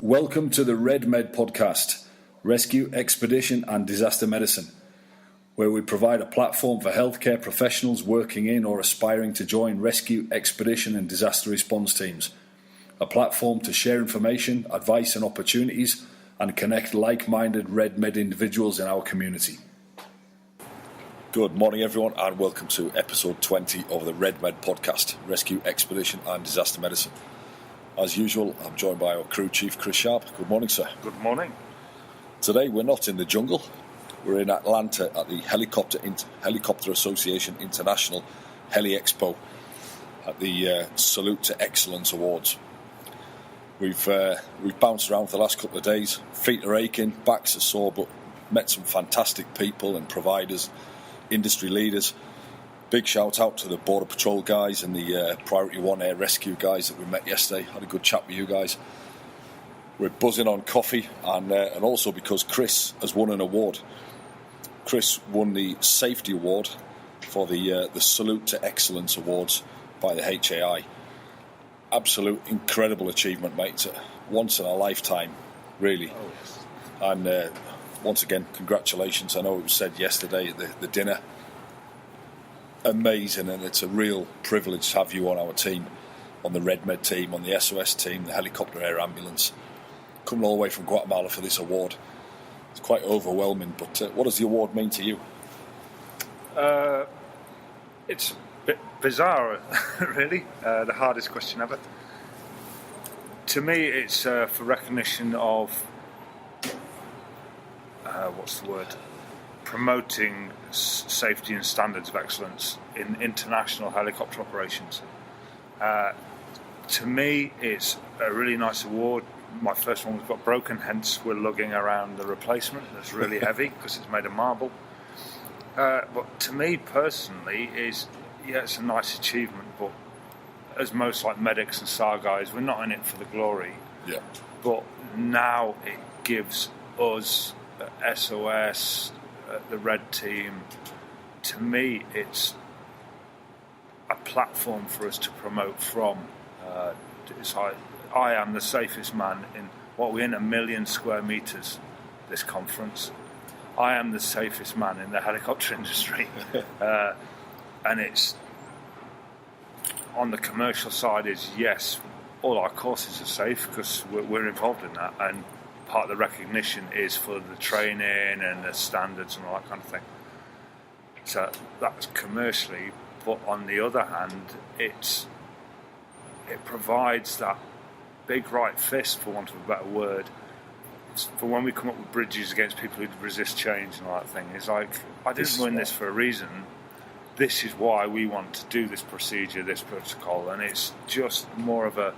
Welcome to the Red Med podcast, Rescue, Expedition and Disaster Medicine, where we provide a platform for healthcare professionals working in or aspiring to join rescue, expedition and disaster response teams. A platform to share information, advice and opportunities and connect like-minded Red Med individuals in our community. Good morning everyone and welcome to episode 20 of the Red Med podcast, Rescue, Expedition and Disaster Medicine. As usual, I'm joined by our crew chief, Chris Sharpe. Good morning, sir. Good morning. Today we're not in the jungle. We're in Atlanta at the Helicopter Association International Heli Expo at the Salute to Excellence Awards. We've bounced around for the last couple of days. Feet are aching, backs are sore, but met some fantastic people and providers, industry leaders. Big shout out to the Border Patrol guys and the Priority 1 Air Rescue guys that we met yesterday. Had a good chat with you guys. We're buzzing on coffee and also because Chris has won an award. Chris won the Safety Award for the Salute to Excellence Awards by the HAI. Absolute incredible achievement, mate. It's once in a lifetime, really. Oh, yes. And once again, congratulations. I know it was said yesterday at the dinner. Amazing, and it's a real privilege to have you on our team, on the Red Med team, on the SOS team, the Helicopter Air Ambulance. Coming all the way from Guatemala for this award. It's quite overwhelming, but what does the award mean to you? It's a bit bizarre, really. The hardest question ever. To me, it's for recognition of, promoting safety and standards of excellence in international helicopter operations. To me, it's a really nice award. My first one got broken, hence we're lugging around the replacement that's really heavy because it's made of marble. But to me personally, it's a nice achievement, but as most like medics and SAR guys, we're not in it for the glory. Yeah. But now it gives us SOS, the Red team, to me it's a platform for us to promote from. It's like, I am the safest man in, we're in 1 million square metres, this conference. I am the safest man in the helicopter industry. And it's, on the commercial side is, yes, all our courses are safe because we're involved in that, and part of the recognition is for the training and the standards and all that kind of thing. So that's commercially, but on the other hand, it provides that big right fist, for want of a better word, for when we come up with bridges against people who resist change and all that thing. It's like, I didn't win this for a reason. This is why we want to do this procedure, this protocol, and it's just more of a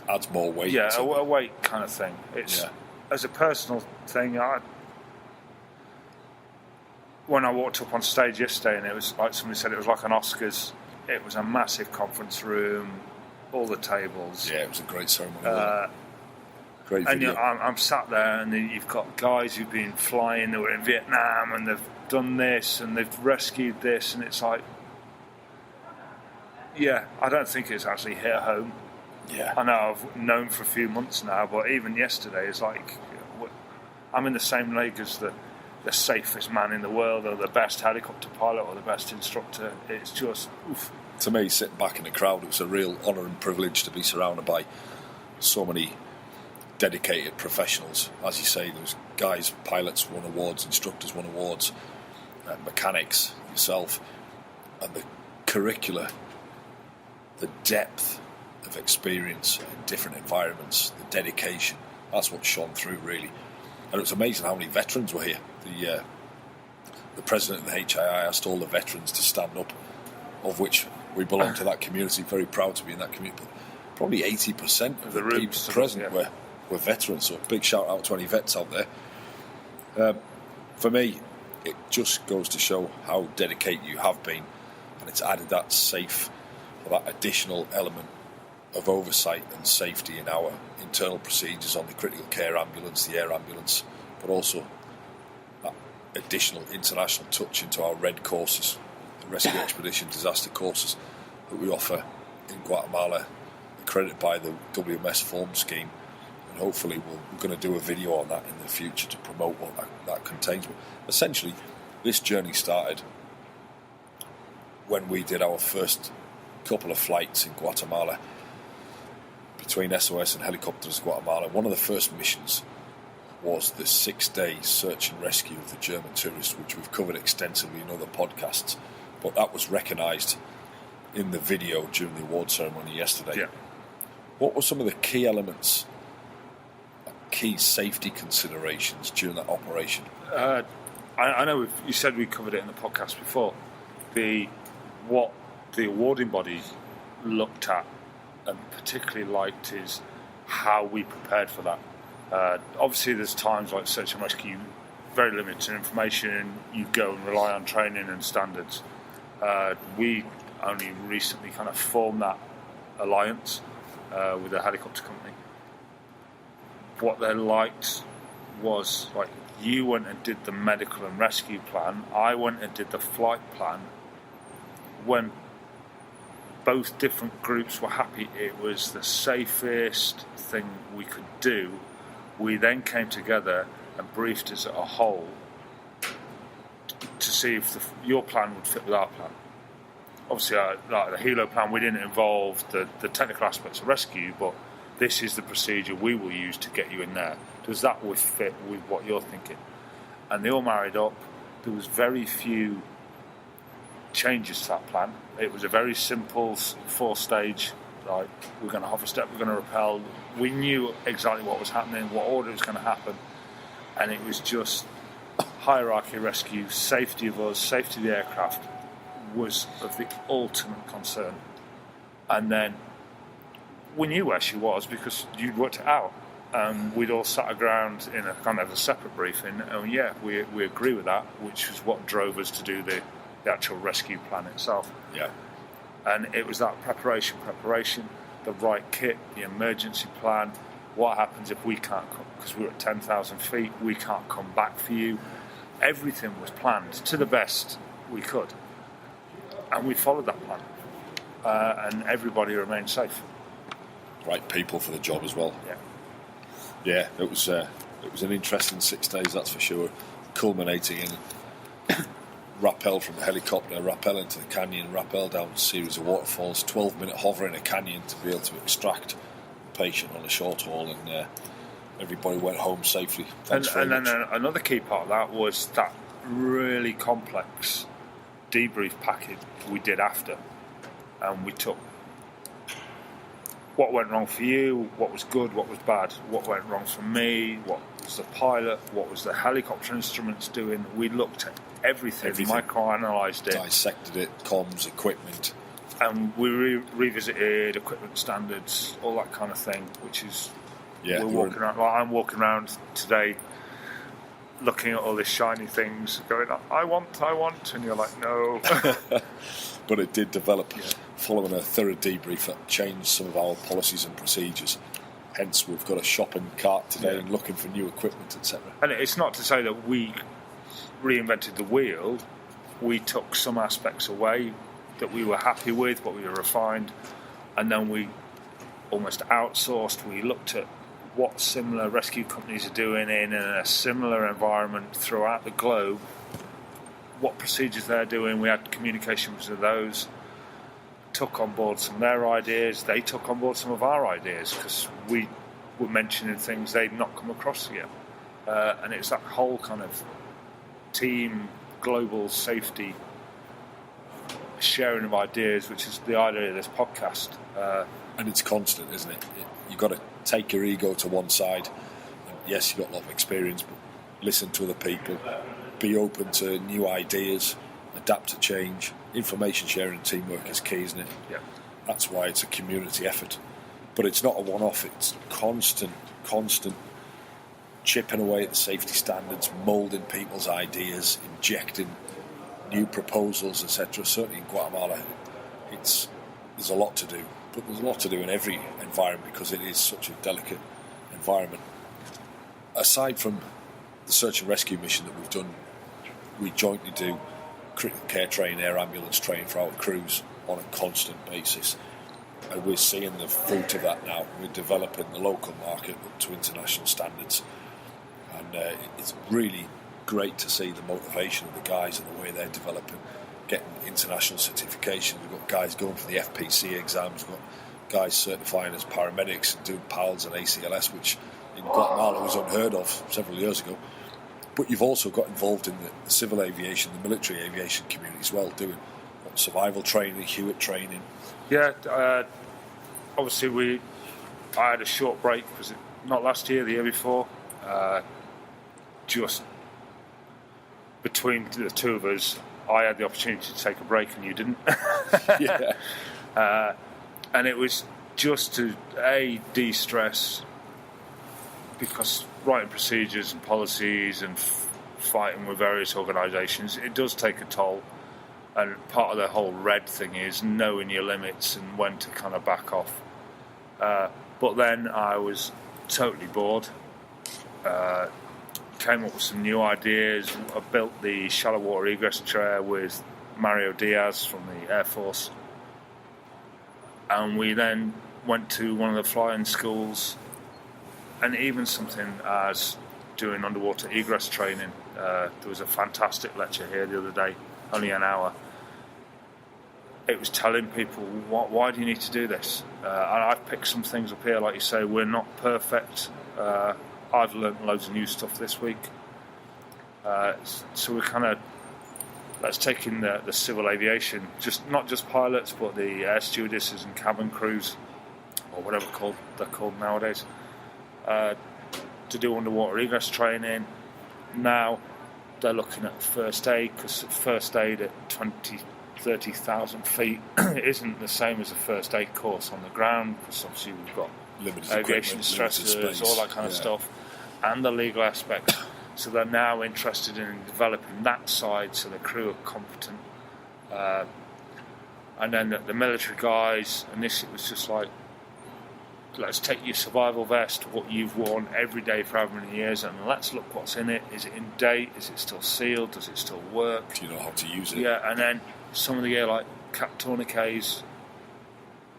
adds more weight. Yeah, a weight kind of thing. It's as a personal thing. When I walked up on stage yesterday, and it was like somebody said, it was like an Oscars. It was a massive conference room, all the tables. Yeah, it was a great ceremony. Great video. And I'm sat there, and you've got guys who've been flying. They were in Vietnam, and they've done this, and they've rescued this, and it's like, I don't think it's actually hit home. Yeah. I know I've known for a few months now, but even yesterday, it's like I'm in the same league as the safest man in the world, or the best helicopter pilot, or the best instructor. It's just, oof. To me, sitting back in the crowd, it was a real honour and privilege to be surrounded by so many dedicated professionals. As you say, those guys, pilots won awards, instructors won awards, mechanics, yourself, and the curricula, the depth of experience in different environments, the dedication, that's what shone through really. And it was amazing how many veterans were here. The president of the HII asked all the veterans to stand up, of which we belong to that community, very proud to be in that community. But probably 80% of the people present were veterans, so big shout out to any vets out there. For me, it just goes to show how dedicated you have been, and it's added that safe, or that additional element of oversight and safety in our internal procedures on the critical care ambulance, the air ambulance, but also that additional international touch into our RED courses, the Rescue Expedition Disaster courses that we offer in Guatemala, accredited by the WMS Form Scheme. And hopefully we're going to do a video on that in the future to promote what that contains. But essentially, this journey started when we did our first couple of flights in Guatemala between SOS and Helicopters Guatemala. One of the first missions was the 6-day search and rescue of the German tourist, which we've covered extensively in other podcasts, but that was recognised in the video during the award ceremony yesterday. Yeah. What were some of the key elements, key safety considerations during that operation? I know you said we covered it in the podcast before. What the awarding body looked at and particularly liked is how we prepared for that. Obviously, there's times like search and rescue, very limited information, and you go and rely on training and standards. We only recently kind of formed that alliance with a helicopter company. What they liked was, like, you went and did the medical and rescue plan, I went and did the flight plan. When both different groups were happy it was the safest thing we could do, we then came together and briefed as a whole to see if your plan would fit with our plan. Obviously, like the Helo plan, we didn't involve the technical aspects of rescue, but this is the procedure we will use to get you in there. Does that would fit with what you're thinking? And they all married up. There was very few changes to that plan. It was a very simple 4-stage, like, we're going to hover step, we're going to rappel. We knew exactly what was happening, what order was going to happen, and it was just hierarchy rescue, safety of us, safety of the aircraft was of the ultimate concern. And then we knew where she was because you'd worked it out. We'd all sat around in a kind of a separate briefing, and yeah, we agree with that, which was what drove us to do the actual rescue plan itself. Yeah. And it was that preparation, the right kit, the emergency plan. What happens if we can't come, because we're at 10,000 feet, we can't come back for you. Everything was planned to the best we could. And we followed that plan. And everybody remained safe. Right people for the job as well. Yeah. Yeah, it was an interesting 6 days, that's for sure, culminating in rappel from the helicopter, rappel into the canyon, rappel down a series of waterfalls, 12-minute hover in a canyon to be able to extract the patient on a short haul, and everybody went home safely. Thanks very much. Then another key part of that was that really complex debrief package we did after, and we took what went wrong for you, what was good, what was bad, what went wrong for me, what was the pilot, what was the helicopter instruments doing. We looked at everything. Micro-analysed it. Dissected it, comms, equipment. And we revisited equipment standards, all that kind of thing, which is... Yeah, I'm walking around today looking at all these shiny things, going, I want, and you're like, no. But it did develop following a thorough debrief that changed some of our policies and procedures. Hence, we've got a shopping cart today and looking for new equipment, etc. And it's not to say that we reinvented the wheel. We took some aspects away that we were happy with, what we were refined, and then we almost outsourced. We looked at what similar rescue companies are doing in a similar environment throughout the globe, what procedures they're doing. We had communications with those, took on board some of their ideas, they took on board some of our ideas, because we were mentioning things they'd not come across yet. And it's that whole kind of team, global safety, sharing of ideas, which is the idea of this podcast. And it's constant, isn't it? You've got to take your ego to one side. And yes, you've got a lot of experience, but listen to other people, be open to new ideas, adapt to change. Information sharing and teamwork is key, isn't it? Yeah. That's why it's a community effort. But it's not a one-off, it's constant chipping away at the safety standards, moulding people's ideas, injecting new proposals, etc. Certainly in Guatemala, there's a lot to do. But there's a lot to do in every environment because it is such a delicate environment. Aside from the search and rescue mission that we've done, we jointly do critical care training, air ambulance training for our crews on a constant basis. And we're seeing the fruit of that now. We're developing the local market up to international standards. And it's really great to see the motivation of the guys and the way they're developing, getting international certification. We've got guys going for the FPC exams. We've got guys certifying as paramedics and doing PALS and ACLS, which in Guatemala was unheard of several years ago. But you've also got involved in the civil aviation, the military aviation community as well, doing survival training, Hewitt training. Yeah, obviously I had a short break, was it not last year, the year before? Just between the two of us, I had the opportunity to take a break and you didn't. Yeah. And it was just to de-stress, because writing procedures and policies and fighting with various organisations, it does take a toll. And part of the whole RED thing is knowing your limits and when to kind of back off. But then I was totally bored. Came up with some new ideas. I built the shallow water egress chair with Mario Diaz from the Air Force. And we then went to one of the flying schools, and even something as doing underwater egress training. There was a fantastic lecture here the other day, only an hour. It was telling people, why do you need to do this? And I've picked some things up here, like you say, we're not perfect. I've learnt loads of new stuff this week. So we're kind of, let's take in the civil aviation, not just pilots, but the air stewardesses and cabin crews, or whatever they're called nowadays, to do underwater egress training. Now they're looking at first aid, because first aid at 30,000 feet isn't the same as a first aid course on the ground, because obviously we've got Limited aviation stressors, all that kind of stuff, and the legal aspect. So they're now interested in developing that side, so the crew are competent. And then the military guys, initially it was just like, let's take your survival vest, what you've worn every day for however many years, and let's look what's in it. Is it in date? Is it still sealed? Does it still work? Do you know how to use it? Yeah, and then some of the gear, like cap tourniquets,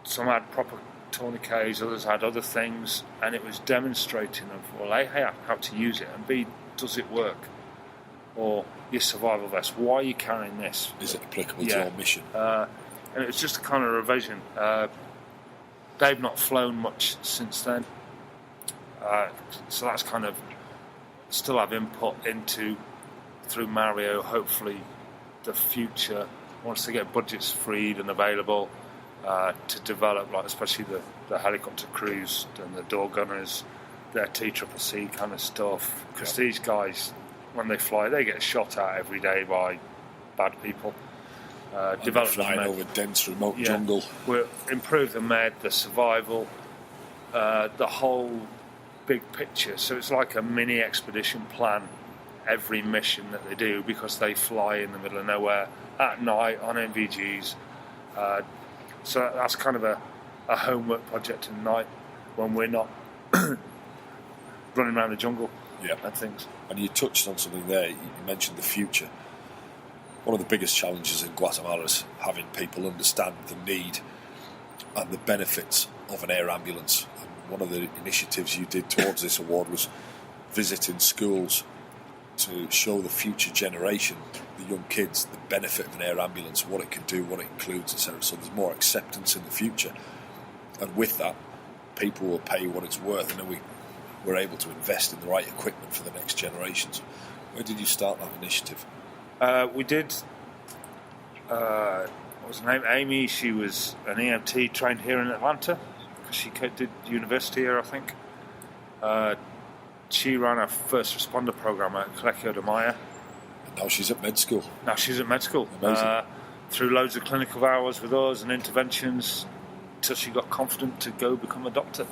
some had proper tourniquets, others had other things, and it was demonstrating of, well, A, how to use it, and B, does it work? Or your survival vest, why are you carrying this? Is it applicable to your mission? And it was just a kind of revision. They've not flown much since then, so that's kind of still have input into, through Mario, hopefully the future, once they get budgets freed and available, to develop, like especially the helicopter crews and the door gunners, their TCCC kind of stuff, because these guys, when they fly, they get shot at every day by bad people. Flying over dense remote jungle. We'll improve the med, the survival, the whole big picture. So it's like a mini expedition plan, every mission that they do, because they fly in the middle of nowhere at night on NVGs. So that's kind of a homework project at night when we're not running around the jungle and things. And you touched on something there. You mentioned the future. One of the biggest challenges in Guatemala is having people understand the need and the benefits of an air ambulance. And one of the initiatives you did towards this award was visiting schools to show the future generation, the young kids, the benefit of an air ambulance, what it can do, what it includes, etc. So there's more acceptance in the future. And with that, people will pay what it's worth, and then we're able to invest in the right equipment for the next generations. Where did you start that initiative? We did. What was her name? Amy. She was an EMT trained here in Atlanta. She did university here, I think. She ran our first responder program at Colegio de Maya. And now she's at med school. Amazing. Through loads of clinical hours with us and interventions, till she got confident to go become a doctor.